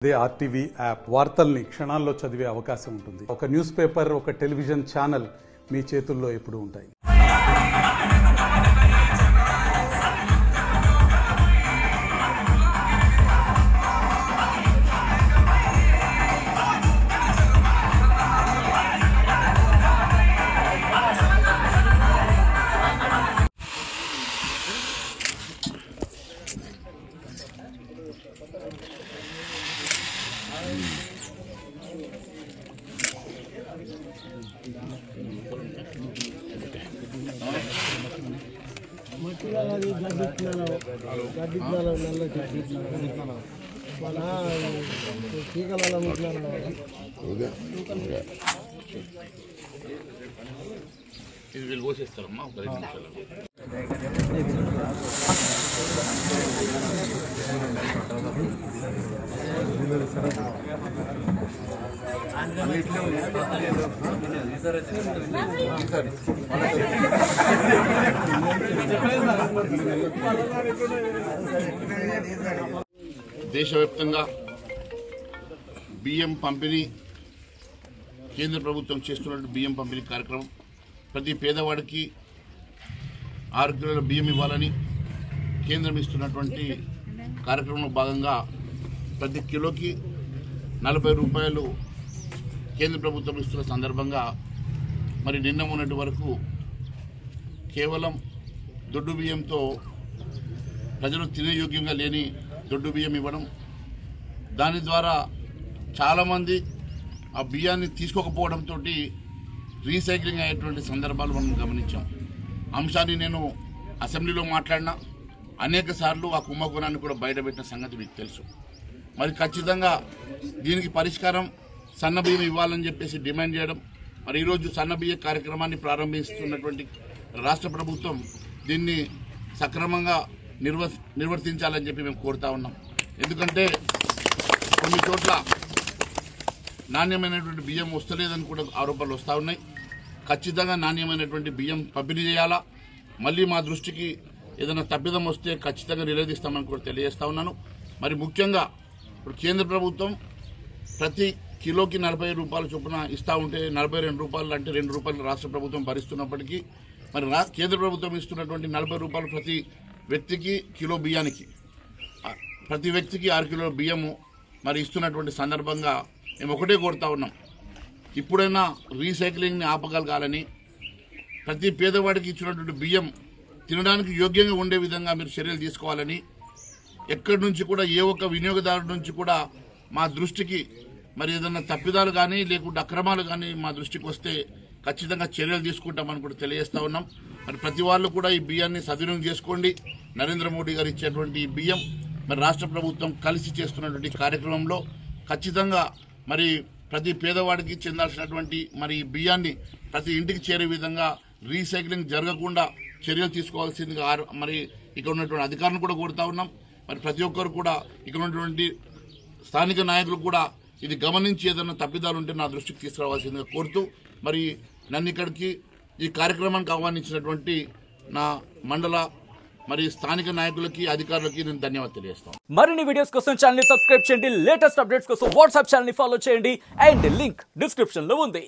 అదే RTV app వార్తల్ని క్షణాల్లో చదివే అవకాశం ఉంటుంది. ఒక న్యూస్ పేపర్, ఒక టెలివిజన్ ఛానల్ మీ చేతుల్లో ఎప్పుడూ ఉంటాయి. దేశవ్యాప్తంగా బియ్యం పంపిణీ కేంద్ర ప్రభుత్వం చేస్తున్న బియ్యం పంపిణీ కార్యక్రమం ప్రతి పేదవాడికి 6 కిలోల బియ్యం ఇవ్వాలని కేంద్రం ఇస్తున్నటువంటి కార్యక్రమంలో భాగంగా ప్రతి కిలోకి 40 రూపాయలు కేంద్ర ప్రభుత్వం ఇస్తున్న సందర్భంగా మరి నిన్న మొన్నటి వరకు కేవలం దొడ్డు బియ్యంతో ప్రజలు తినే యోగ్యంగా లేని దొడ్డు బియ్యం ఇవ్వడం, దాని ద్వారా చాలామంది ఆ బియ్యాన్ని తీసుకోకపోవడంతో రీసైక్లింగ్ అయ్యేటువంటి సందర్భాలు మనం గమనించాం. అంశాన్ని నేను అసెంబ్లీలో మాట్లాడినా అనేక సార్లు ఆ కుంభకోణాన్ని కూడా బయటపెట్టిన సంగతి మీకు తెలుసు. మరి ఖచ్చితంగా దీనికి పరిష్కారం సన్న బియ్యం ఇవ్వాలని చెప్పేసి డిమాండ్ చేయడం, మరి ఈరోజు సన్న బియ్య కార్యక్రమాన్ని ప్రారంభిస్తున్నటువంటి రాష్ట్ర ప్రభుత్వం దీన్ని సక్రమంగా నిర్వర్తించాలని చెప్పి మేము కోరుతా ఉన్నాం. ఎందుకంటే కొన్ని చోట్ల నాణ్యమైనటువంటి బియ్యం వస్తలేదని కూడా ఆరోపణలు వస్తూ ఉన్నాయి. ఖచ్చితంగా నాణ్యమైనటువంటి బియ్యం పంపిణీ చేయాలా. మళ్ళీ మా దృష్టికి ఏదైనా తప్పిదం వస్తే ఖచ్చితంగా నిరోధిస్తామని కూడా తెలియజేస్తా ఉన్నాను. మరి ముఖ్యంగా ఇప్పుడు కేంద్ర ప్రభుత్వం ప్రతి కిలోకి 40 రూపాయల చొప్పున ఇస్తూ ఉంటే 42 రూపాయలు అంటే 2 రూపాయలు రాష్ట్ర ప్రభుత్వం భరిస్తున్నప్పటికీ మరి కేంద్ర ప్రభుత్వం ఇస్తున్నటువంటి 40 రూపాయలు ప్రతి వ్యక్తికి కిలో బియ్యానికి ప్రతి వ్యక్తికి 6 కిలోల బియ్యము మరి ఇస్తున్నటువంటి సందర్భంగా మేము ఒకటే కోరుతా ఉన్నాం. ఇప్పుడైనా రీసైక్లింగ్ని ఆపగలగాలని, ప్రతి పేదవాడికి ఇచ్చినటువంటి బియ్యం తినడానికి యోగ్యంగా ఉండే విధంగా మీరు చర్యలు తీసుకోవాలని, ఎక్కడి నుంచి కూడా ఏ ఒక్క వినియోగదారు నుంచి కూడా మా దృష్టికి మరి ఏదైనా తప్పిదాలు కానీ లేకుంటే అక్రమాలు కానీ మా దృష్టికి వస్తే ఖచ్చితంగా చర్యలు తీసుకుంటామని కూడా తెలియజేస్తా ఉన్నాం. మరి ప్రతి వాళ్ళు కూడా ఈ బియ్యాన్ని సద్వినియోగం చేసుకోండి. నరేంద్ర మోడీ గారు ఇచ్చేటువంటి ఈ బియ్యం మరి రాష్ట్ర ప్రభుత్వం కలిసి చేస్తున్నటువంటి కార్యక్రమంలో ఖచ్చితంగా మరి ప్రతి పేదవాడికి చెందాల్సినటువంటి మరి బియ్యాన్ని ప్రతి ఇంటికి చేరే విధంగా రీసైక్లింగ్ జరగకుండా చర్యలు తీసుకోవాల్సిందిగా మరి ఇక్కడ ఉన్నటువంటి అధికారులను కూడా కోరుతా ఉన్నాం. మరి ప్రతి ఒక్కరు కూడా ఇక్కడ ఉన్నటువంటి స్థానిక నాయకులు కూడా ఇది గమనించి ఏదైనా తప్పిదాలు ఉంటే నా దృష్టికి తీసుకురావాల్సిందిగా కోరుతూ మరి నన్ను ఇక్కడికి ఈ కార్యక్రమానికి ఆహ్వానించినటువంటి నా మండల మరి స్థానిక నాయకులకి అధికారులకి నేను ధన్యవాదాలు తెలియజేస్తాను. మరిన్ని వీడియోస్ కోసం ఛానల్ ని సబ్స్క్రైబ్ చేయండి. లేటెస్ట్ అప్డేట్స్ కోసం వాట్సాప్ ఛానల్ ని ఫాలో చేయండి. అండ్ లింక్ డిస్క్రిప్షన్ లో ఉంది.